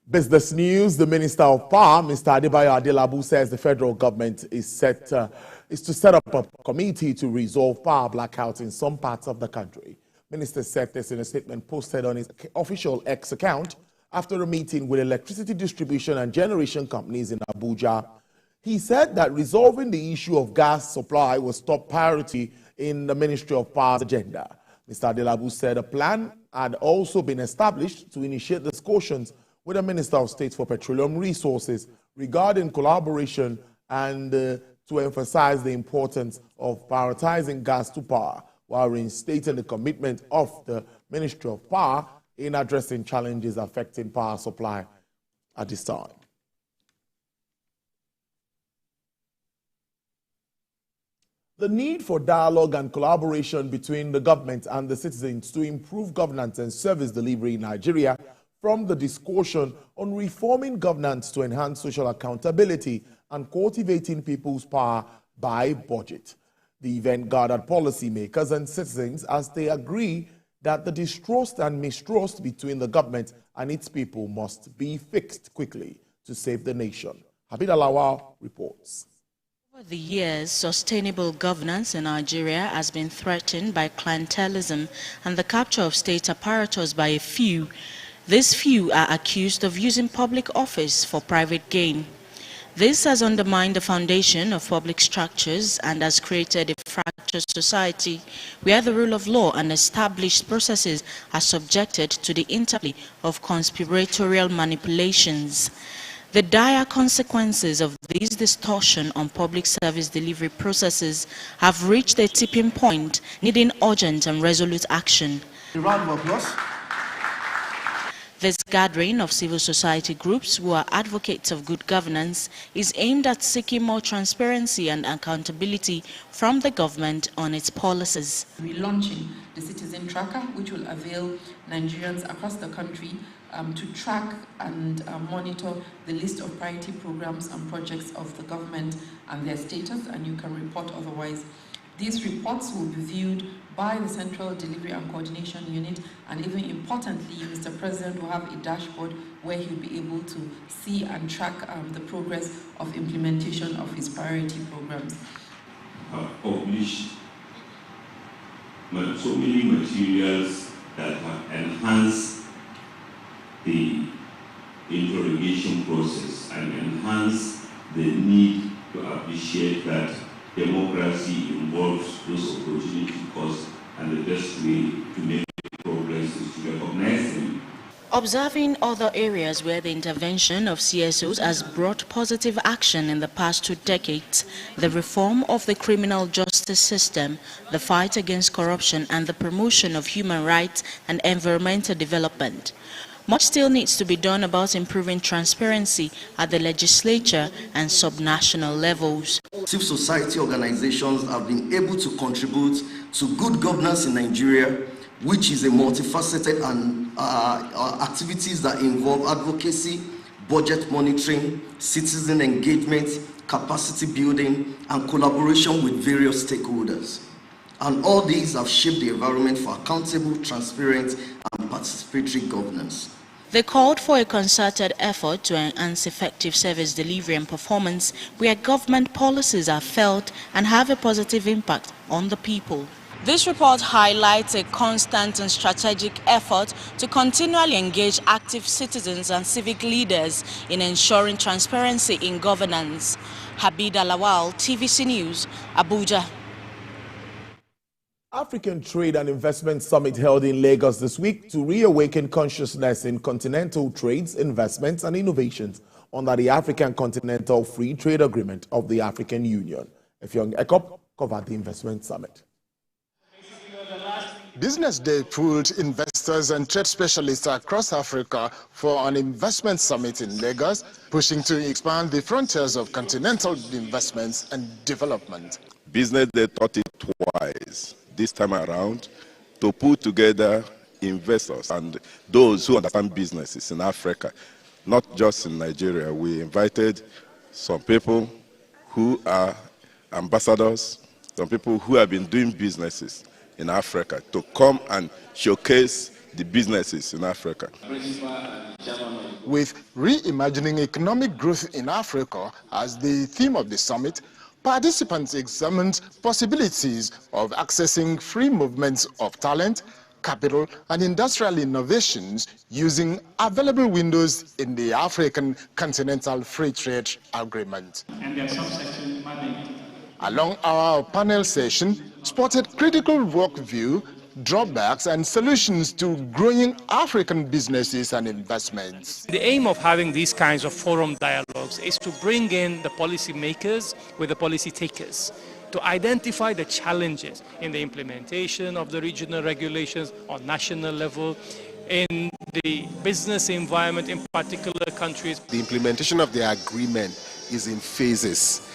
Business news. The Minister of Power, Mr. Adebayo Adelabu, says the federal government is to set up a committee to resolve power blackouts in some parts of the country. Minister said this in a statement posted on his official X account after a meeting with electricity distribution and generation companies in Abuja. He said that resolving the issue of gas supply was top priority in the Ministry of Power's agenda. Mr. Adelabu said a plan had also been established to initiate discussions with the Minister of State for Petroleum Resources regarding collaboration and to emphasize the importance of prioritizing gas to power while reinstating the commitment of the Ministry of Power in addressing challenges affecting power supply at this time. The need for dialogue and collaboration between the government and the citizens to improve governance and service delivery in Nigeria from the discussion on reforming governance to enhance social accountability and cultivating people's power by budget. The event gathered policymakers and citizens as they agree that the distrust and mistrust between the government and its people must be fixed quickly to save the nation. Habib Alawal reports. Over the years, sustainable governance in Nigeria has been threatened by clientelism and the capture of state apparatus by a few. These few are accused of using public office for private gain. This has undermined the foundation of public structures and has created a fractured society where the rule of law and established processes are subjected to the interplay of conspiratorial manipulations. The dire consequences of this distortion on public service delivery processes have reached a tipping point, needing urgent and resolute action. A round of applause. This gathering of civil society groups who are advocates of good governance is aimed at seeking more transparency and accountability from the government on its policies. We're launching the Citizen Tracker, which will avail Nigerians across the country to track and monitor the list of priority programs and projects of the government and their status, and you can report otherwise. These reports will be viewed by the Central Delivery and Coordination Unit, and even importantly, Mr. President will have a dashboard where he'll be able to see and track the progress of implementation of his priority programs. Have published so many materials that have enhanced the interrogation process and enhanced the need to appreciate that democracy involves those opportunity costs, and the best way to make progress is to recognize them. Observing other areas where the intervention of CSOs has brought positive action in the past 2 decades, the reform of the criminal justice system, the fight against corruption, and the promotion of human rights and environmental development. Much still needs to be done about improving transparency at the legislature and subnational levels. Civil society organizations have been able to contribute to good governance in Nigeria, which is a multifaceted and activities that involve advocacy, budget monitoring, citizen engagement, capacity building, and collaboration with various stakeholders. And all these have shaped the environment for accountable, transparent, and participatory governance. They called for a concerted effort to enhance effective service delivery and performance where government policies are felt and have a positive impact on the people. This report highlights a constant and strategic effort to continually engage active citizens and civic leaders in ensuring transparency in governance. Habib Alawal, TVC News, Abuja. African Trade and Investment Summit held in Lagos this week to reawaken consciousness in continental trades, investments and innovations under the African Continental Free Trade Agreement of the African Union. Effiong Ekop covered the investment summit. Business Day pulled investors and trade specialists across Africa for an investment summit in Lagos, pushing to expand the frontiers of continental investments and development. Business Day thought it twice this time around to put together investors and those who understand businesses in Africa, not just in Nigeria. We invited some people who are ambassadors, some people who have been doing businesses in Africa to come and showcase the businesses in Africa. With reimagining economic growth in Africa as the theme of the summit, participants examined possibilities of accessing free movements of talent, capital, and industrial innovations using available windows in the African Continental Free Trade Agreement. Along our panel session, spotted critical work view, drawbacks, and solutions to growing African businesses and investments. The aim of having these kinds of forum dialogues is to bring in the policy makers with the policy takers, to identify the challenges in the implementation of the regional regulations on national level, in the business environment in particular countries. The implementation of the agreement is in phases.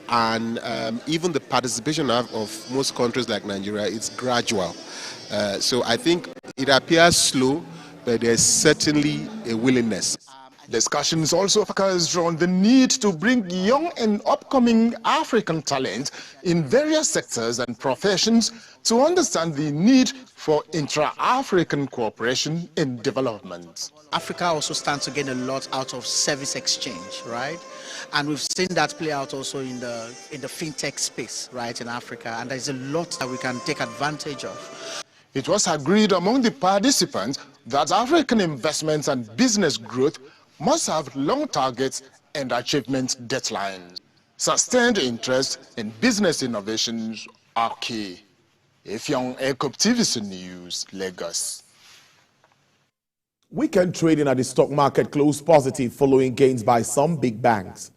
And even the participation of most countries like Nigeria is gradual. So I think it appears slow, but there's certainly a willingness. Discussions also focused on the need to bring young and upcoming African talent in various sectors and professions to understand the need for intra-African cooperation in development. Africa also stands to gain a lot out of service exchange, right? And we've seen that play out also in the fintech space, right, in Africa. And there's a lot that we can take advantage of. It was agreed among the participants that African investments and business growth must have long targets and achievement deadlines. Sustained interest in business innovations are key. Ifyong Ekop, TVC News, Lagos. Weekend trading at the stock market closed positive following gains by some big banks.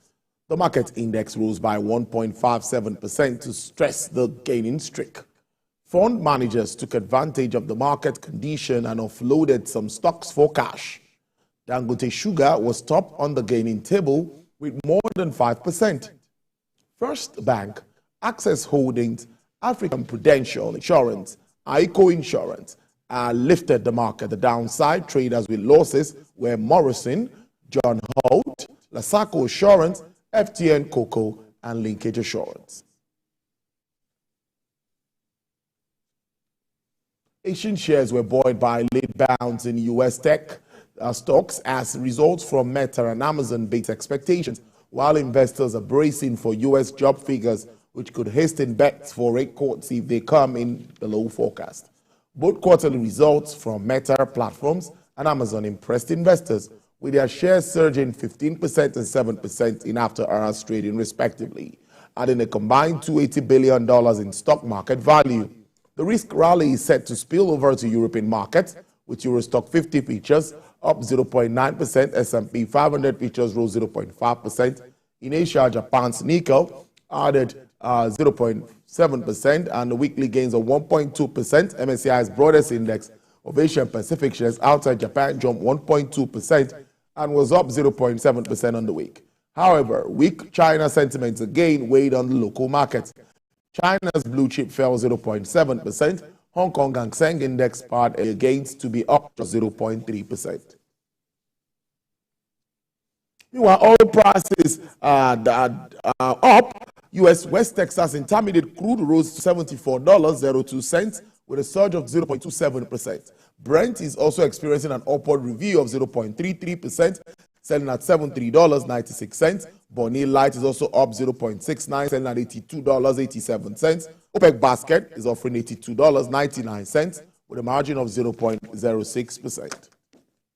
The market index rose by 1.57% to stress the gaining streak. Fund managers took advantage of the market condition and offloaded some stocks for cash. Dangote Sugar was top on the gaining table with more than 5%. First Bank, Access Holdings, African Prudential Insurance, ICO Insurance lifted the market. The downside traders with losses were Morrison, John Holt, Lasako Assurance, FTN Cocoa, and Linkage Assurance. Asian shares were buoyed by late bounce in U.S. tech stocks as results from Meta and Amazon beat expectations, while investors are bracing for U.S. job figures, which could hasten bets for rate cuts if they come in below forecast. Both quarterly results from Meta platforms and Amazon impressed investors, with their shares surging 15% and 7% in after-hours trading, respectively, adding a combined $280 billion in stock market value. The risk rally is set to spill over to European markets, with Eurostock 50 futures up 0.9%, S&P 500 futures rose 0.5%. In Asia, Japan's Nikkei added 0.7%, and the weekly gains of 1.2%. MSCI's broadest index of Asian Pacific shares outside Japan jumped 1.2% and was up 0.7% on the week. However, weak China sentiments again weighed on the local markets. China's blue chip fell 0.7%. Hong Kong and Seng index part gains to be up 0.3%. Meanwhile, oil prices are up. U.S. West Texas Intermediate crude rose to $74.02 with a surge of 0.27%. Brent is also experiencing an upward review of 0.33%, selling at $73.96. Bonnie Light is also up 0.69, selling at $82.87. OPEC basket is offering $82.99 with a margin of 0.06%.